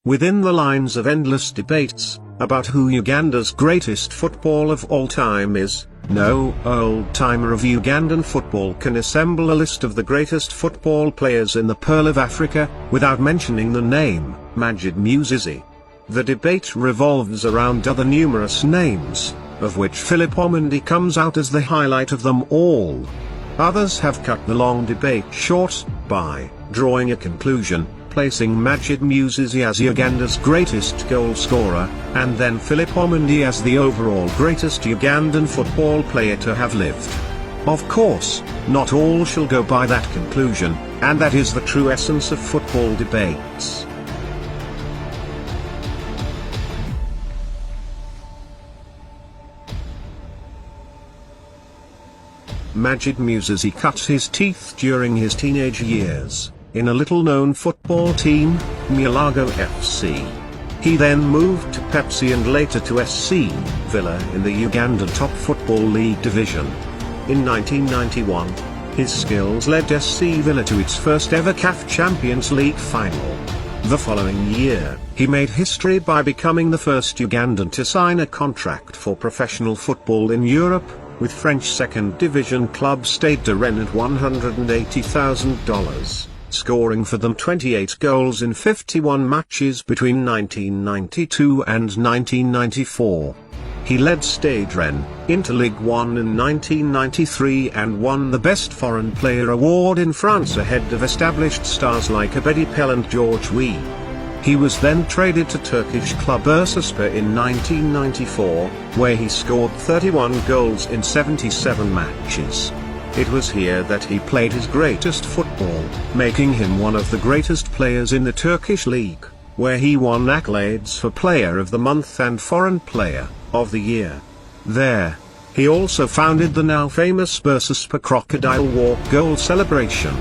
Within the lines of endless debates about who Uganda's greatest football of all time is, no old-timer of Ugandan football can assemble a list of the greatest football players in the Pearl of Africa, without mentioning the name, Magid Musisi. The debate revolves around other numerous names, of which Philip Omondi comes out as the highlight of them all. Others have cut the long debate short, by drawing a conclusion, placing Magid Musisi as Uganda's greatest goal scorer, and then Philip Omondi as the overall greatest Ugandan football player to have lived. Of course, not all shall go by that conclusion, and that is the true essence of football debates. Magid Musisi cut his teeth during his teenage years in a little-known football team, Mulago FC. He then moved to Pepsi and later to SC Villa in the Ugandan Top Football League division. In 1991, his skills led SC Villa to its first ever CAF Champions League final. The following year, he made history by becoming the first Ugandan to sign a contract for professional football in Europe, with French second division club Stade de Rennes at $180,000. Scoring for them 28 goals in 51 matches between 1992 and 1994. He led Stade Rennes into Ligue 1 in 1993 and won the Best Foreign Player award in France ahead of established stars like Abedi Pell and George Weah. He was then traded to Turkish club Bursaspor in 1994, where he scored 31 goals in 77 matches. It was here that he played his greatest football, making him one of the greatest players in the Turkish league, where he won accolades for Player of the Month and Foreign Player of the Year. There, he also founded the now famous Bursaspor Crocodile Walk goal celebration.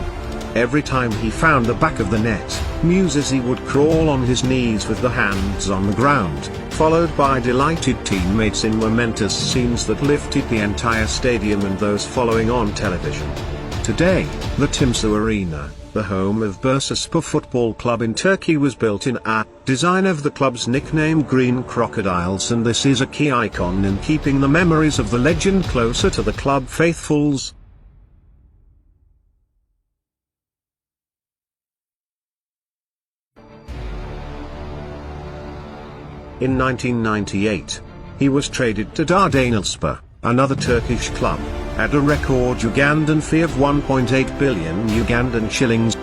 Every time he found the back of the net, Musisi would crawl on his knees with the hands on the ground, followed by delighted teammates in momentous scenes that lifted the entire stadium and those following on television. Today, the Timsu Arena, the home of Bursaspor Football Club in Turkey, was built in a design of the club's nickname Green Crocodiles, and this is a key icon in keeping the memories of the legend closer to the club faithfuls. In 1998, he was traded to Dardanelspor, another Turkish club, at a record Ugandan fee of 1.8 billion Ugandan shillings.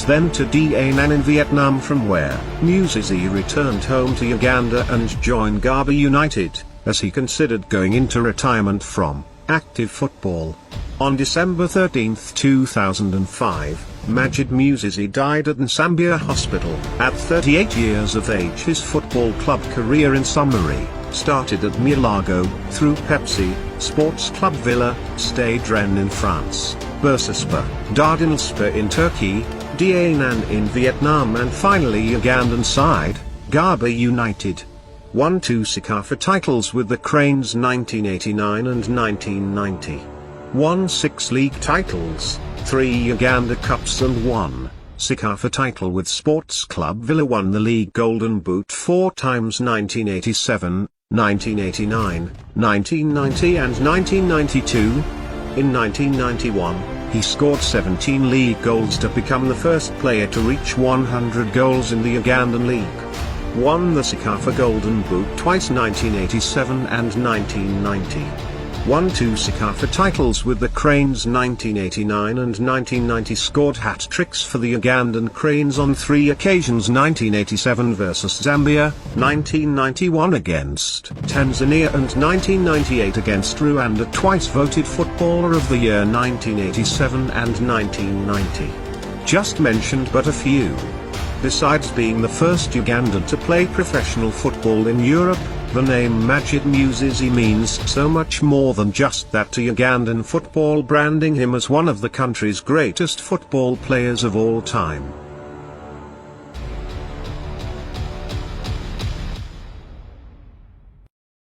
Then to Da Nang in Vietnam, from where Musisi returned home to Uganda and joined Garba United, as he considered going into retirement from active football. On December 13, 2005, Magid Musisi died at Nsambia Hospital, at 38 years of age. His football club career in summary started at Mulago, through Pepsi, Sports Club Villa, Stade Rennes in France, Bursaspor, Dardanelspor in Turkey, Da Nang in Vietnam, and finally Ugandan side, Garba United. Won 2 CECAFA titles with the Cranes 1989 and 1990. Won 6 league titles, 3 Uganda Cups and 1 CECAFA title with Sports Club Villa. Won the league Golden Boot 4 times, 1987, 1989, 1990 and 1992. In 1991, he scored 17 league goals to become the first player to reach 100 goals in the Ugandan league. Won the CECAFA Golden Boot twice, 1987 and 1990. Won 2 CECAFA titles with the Cranes 1989 and 1990. Scored hat-tricks for the Ugandan Cranes on 3 occasions: 1987 versus Zambia, 1991 against Tanzania and 1998 against Rwanda. Twice voted Footballer of the Year, 1987 and 1990. Just mentioned but a few. Besides being the first Ugandan to play professional football in Europe, the name Magid Musisi means so much more than just that to Ugandan football, branding him as one of the country's greatest football players of all time.